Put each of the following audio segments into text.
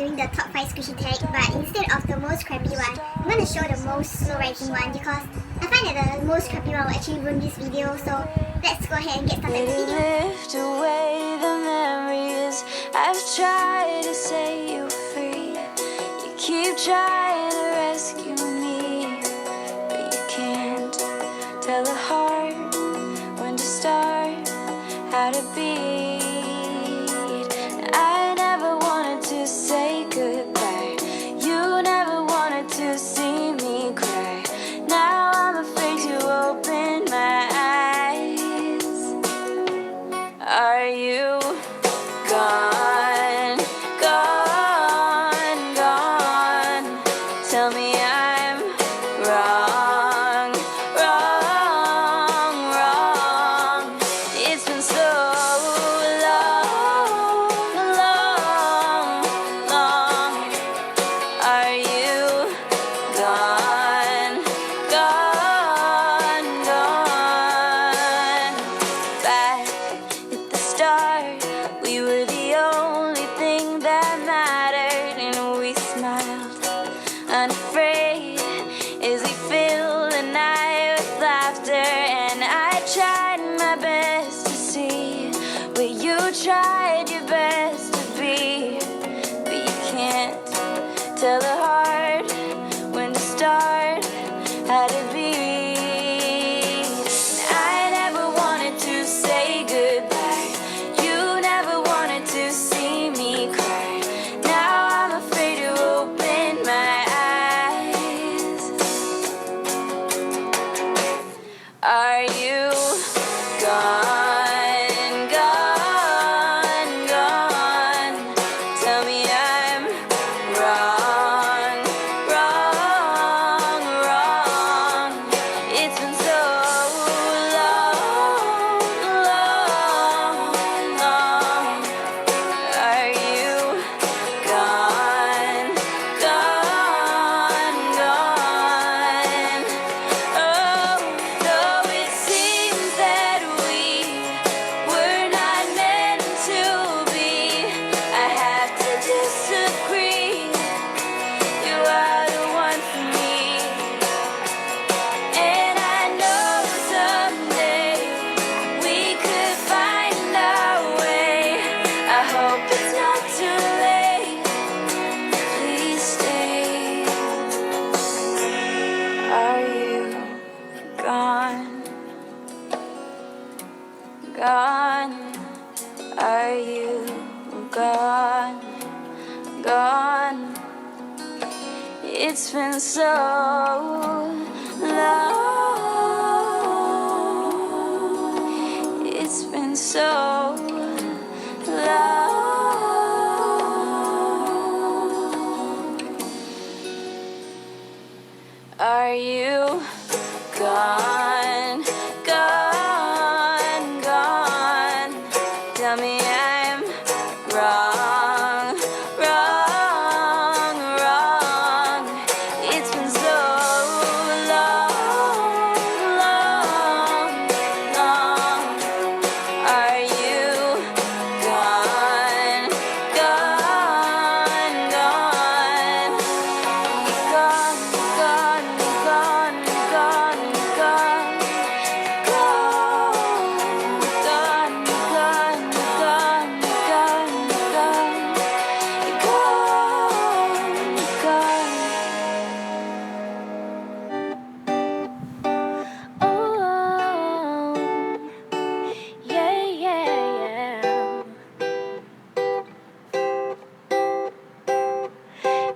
doing the top 5 squishy tag, but instead of the most crappy one, I'm going to show the most slow rising one because I find that the most crappy one will actually ruin this video, so let's go ahead and get started with the video. Lift away the memories. I've tried to set you free. You keep trying to rescue me, but you can't tell the heart when to start, how to beat. I never wanted to say goodbye. You never wanted to see me cry. Now I'm afraid to open my eyes. Are you gone, gone, gone? Tell me I'm wrong, wrong, wrong. It's been so long, long, long. Are you gone, gone, gone? Back at the start, we were the only thing that mattered, and we smiled, unafraid, as we filled the night with laughter. And I tried my best to see what you tried your best to be, but you can't tell the heart when to start, how to be. I never wanted to say goodbye. You never wanted to see me cry. Now I'm afraid to open my eyes. Are you gone, gone, gone? Tell me I'm wrong, wrong, wrong. It's been so long, long, long. Are you gone, gone, gone? Oh, though it seems that we were not meant to be, I have to disagree. You are the one for me, and I know someday we could find our way. I hope it's not too late. Please stay. Are you gone, gone? Are you gone, gone? It's been so long. It's been so long. Are you gone, gone, gone? Tell me I'm wrong, wrong, wrong. It's been so long, long, long. Are you gone, gone, gone? Gone, gone, gone, gone, gone. Gone, gone, gone, gone, gone. Gone, gone. Oh, yeah, yeah, yeah.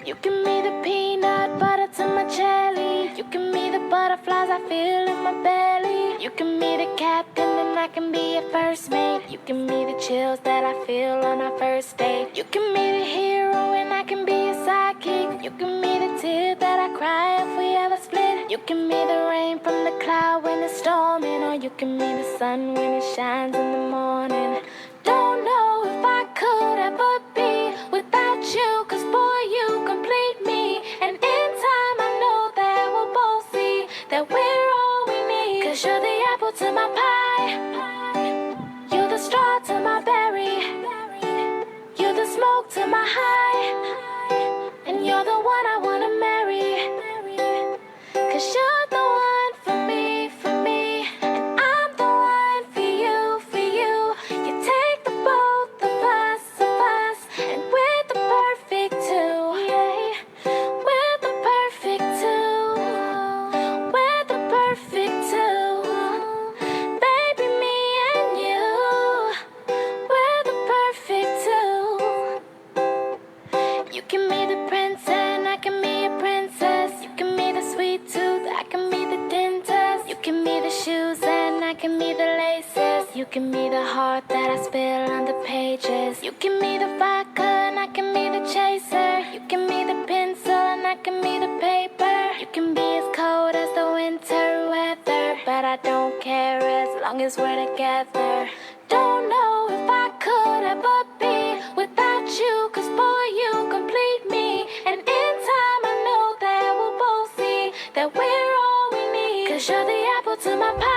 You give me the peanut butter to my jelly. You give me the butterflies I feel in my belly. You give me the captain and I can be your first mate. You give me the chills that I feel on our first date. You give me the hero and I can be your sidekick. You give me the tear that I cry if we ever split. You give me the rain from the cloud when it's storming, or you give me the sun when it shines in the morning. Don't know if I could ever be without you, 'cause boy, you complete me. And in time I know that we'll both see that we're all we need. 'Cause you're the apple to my pie, you're the straw to my berry, you're the smoke to my high. And you're the one I wanna marry. 'Cause you're the one for me, for me. And I'm the one for you, for you. You take the both of us, and we're the perfect two. Yeah. We're the perfect two. We're the perfect two. Baby, me and you. We're the perfect two. You can be the prince and I can be a princess. You can be the sweet tooth, I can be the dentist. You can be the shoes and I can be the laces. You can be the heart that I spill on the pages. You can be the vodka and I can be the chaser. You can be the pencil and I can be the paper. You can be as cold as the winter weather, but I don't care as long as we're together. Don't know if I could ever be without you, 'cause boy, you complete me. And in time I know that we'll both see that we're all we need. 'Cause you're the apple to my pie.